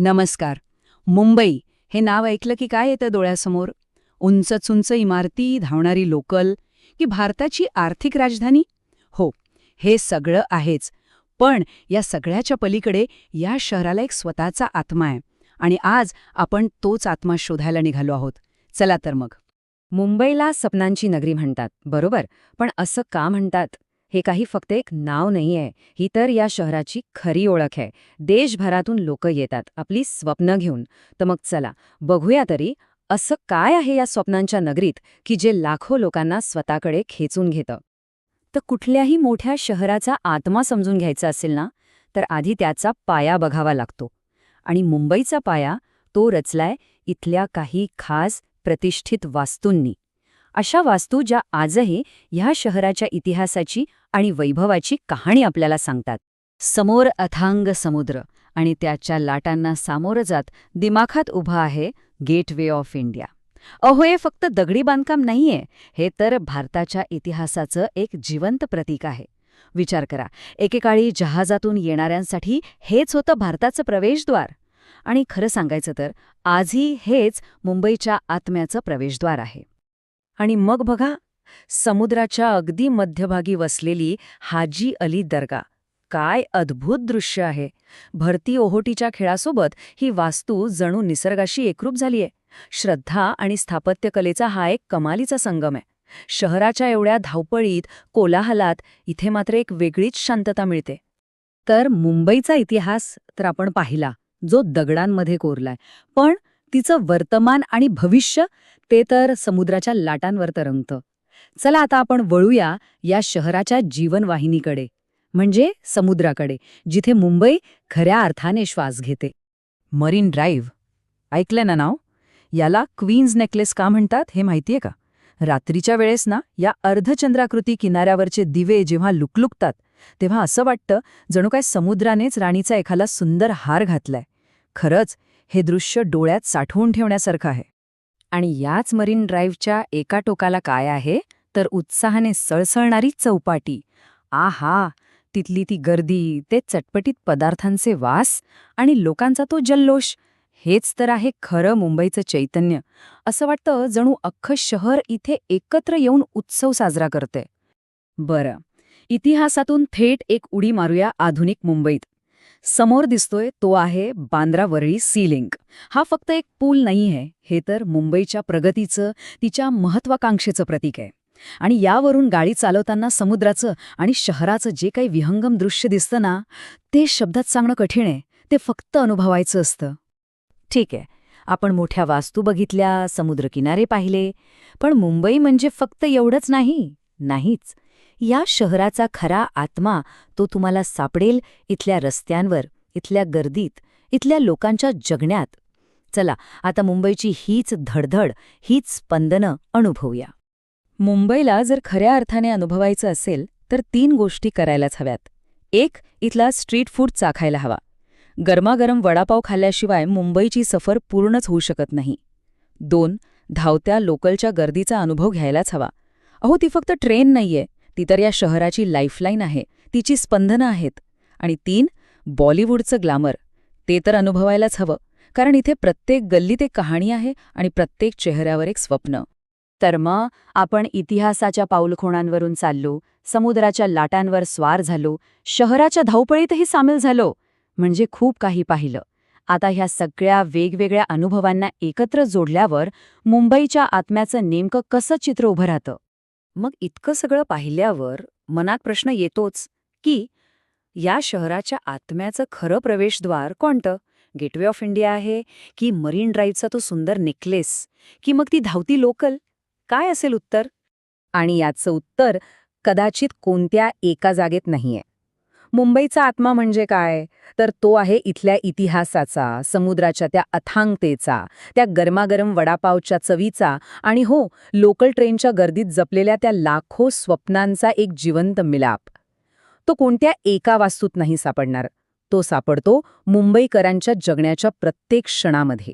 नमस्कार. मुंबई हे नाव ऐकलं की काय येतं डोळ्यासमोर? उंच इमारती, धावणारी लोकल, की भारताची आर्थिक राजधानी? हो, हे सगळं आहेच. पण या सगळ्याच्या पलीकडे या शहराला एक स्वतःचा आत्मा आहे. आणि आज आपण तोच आत्मा शोधायला निघालो आहोत. चला तर मग. मुंबईला स्वप्नांची नगरी म्हणतात, बरोबर. पण असं का म्हणतात? हे काही फक्त एक नाव नाहीये. ही तर या शहराची खरी ओळख आहे. देशभरातून लोक येतात आपली स्वप्न घेऊन. तर मग चला बघूया तरी, असं काय आहे या स्वप्नांच्या नगरीत की जे लाखो लोकांना स्वतःकडे खेचून घेतं. तर कुठल्याही मोठ्या शहराचा आत्मा समजून घ्यायचा असेल ना, तर आधी त्याचा पाया बघावा लागतो. आणि मुंबईचा पाया तो रचलाय इथल्या काही खास प्रतिष्ठित वास्तूंनी. अशा वास्तू ज्या आजही ह्या शहराच्या इतिहासाची आणि वैभवाची कहाणी आपल्याला सांगतात. समोर अथांग समुद्र आणि त्याच्या लाटांना सामोरं जात दिमाखात उभा आहे गेटवे ऑफ इंडिया. अहो, हे फक्त दगडी बांधकाम नाहीये, हे तर भारताच्या इतिहासाचं एक जिवंत प्रतीक आहे. विचार करा, एकेकाळी जहाजातून येणाऱ्यांसाठी हेच होतं भारताचं प्रवेशद्वार. आणि खरं सांगायचं तर आजही हेच मुंबईच्या आत्म्याचं प्रवेशद्वार आहे. आणि मग बघा, समुद्राच्या अगदी मध्यभागी वसलेली हाजी अली दर्गा. काय अद्भुत दृश्य आहे. भरती ओहोटीच्या खेळासोबत ही वास्तू जणू निसर्गाशी एकरूप झालीये. श्रद्धा आणि स्थापत्यकलेचा हा एक कमालीचा संगम आहे. शहराच्या एवढ्या धावपळीत, कोलाहलात इथे मात्र एक वेगळीच शांतता मिळते. तर मुंबईचा इतिहास तर आपण पाहिला, जो दगडांमध्ये कोरलाय. पण तिचं वर्तमान आणि भविष्य ते तर समुद्राच्या लाटांवर तरंगतं. चला आता आपण वळूया या शहराच्या जीवनवाहिनीकडे, म्हणजे समुद्राकडे, जिथे मुंबई खऱ्या अर्थाने श्वास घेते. मरीन ड्राईव्ह ऐकलं ना नाव? याला क्वीन्स नेकलेस का म्हणतात हे माहितीये का? रात्रीच्या वेळेस ना, या अर्धचंद्राकृती किनाऱ्यावरचे दिवे जेव्हा लुकलुकतात तेव्हा असं वाटतं जणू काय समुद्रानेच राणीचा एखादा सुंदर हार घातलाय. खरंच हे दृश्य डोळ्यात साठवून ठेवण्यासारखं आहे. आणि याच मरीन ड्राईव्हच्या एका टोकाला काय आहे तर उत्साहाने सळसळणारी चौपाटी. आहा, तिथली ती गर्दी, ते चटपटीत पदार्थांचे वास आणि लोकांचा तो जल्लोष, हेच तर आहे खरं मुंबईचं चैतन्य. असं वाटतं जणू अख्खं शहर इथे एकत्र येऊन उत्सव साजरा करते. बरं, इतिहासातून थेट एक उडी मारूया आधुनिक मुंबईत. समोर दिसतोय तो आहे बांद्रा वरळी सी लिंक. हा फक्त एक पूल नाहीये, हे तर मुंबईच्या प्रगतीचं, तिच्या महत्वाकांक्षेचं प्रतीक आहे. आणि यावरून गाडी चालवताना समुद्राचं आणि शहराचं जे काही विहंगम दृश्य दिसतं ना, ते शब्दात सांगणं कठीण आहे. ते फक्त अनुभवायचं असतं. ठीक आहे, आपण मोठ्या वास्तू बघितल्या, समुद्रकिनारे पाहिले, पण मुंबई म्हणजे फक्त एवढंच नाहीच. या शहराचा खरा आत्मा तो तुम्हाला सापडेल इथल्या रस्त्यांवर, इथल्या गर्दीत, इथल्या लोकांच्या जगण्यात. चला आता मुंबईची हीच धडधड, हीच स्पंदनं अनुभवूया. मुंबईला जर खऱ्या अर्थाने अनुभवायचं असेल तर 3 गोष्टी करायलाच हव्यात. 1, इथला स्ट्रीट फूड चाखायला हवा. गरमागरम वडापाव खाल्ल्याशिवाय मुंबईची सफर पूर्णच होऊ शकत नाही. 2, धावत्या लोकलच्या गर्दीचा अनुभव घ्यायलाच हवा. अहो, ती फक्त ट्रेन नाहीये, ती तर या शहराची लाईफलाईन आहे, तिची स्पंदनं आहेत. आणि 3, बॉलिवूडचं ग्लॅमर. ते तर अनुभवायलाच हवं, कारण इथे प्रत्येक गल्लीत एक कहाणी आहे आणि प्रत्येक चेहऱ्यावर एक स्वप्न. तर मग आपण इतिहासाच्या पाऊलखुणांवरून चाललो, समुद्राच्या लाटांवर स्वार झालो, शहराच्या धावपळीतही सामील झालो, म्हणजे खूप काही पाहिलं. आता ह्या सगळ्या वेगवेगळ्या अनुभवांना एकत्र जोडल्यावर मुंबईच्या आत्म्याचं नेमकं कसं चित्र उभं राहतं? मग इतकं सगळं पाहिल्यावर मनात प्रश्न येतोच की या शहराच्या आत्म्याचं खरं प्रवेशद्वार कोणतं? गेटवे ऑफ इंडिया आहे, की मरीन ड्राईव्हचा तो सुंदर नेकलेस, की मग ती धावती लोकल? काय असेल उत्तर? आणि याचं उत्तर कदाचित कोणत्या एका जागेत नाहीये. मुंबईचा आत्मा म्हणजे काय? तर तो आहे इथल्या इतिहासाचा, समुद्राच्या त्या अथांगतेचा, त्या गरमागरम वडापावच्या चवीचा आणि हो, लोकल ट्रेनच्या गर्दीत जपलेल्या त्या लाखो स्वप्नांचा एक जिवंत मिलाप. तो कोणत्या एका वास्तूत नाही सापडणार. तो सापडतो मुंबईकरांच्या जगण्याच्या प्रत्येक क्षणामध्ये.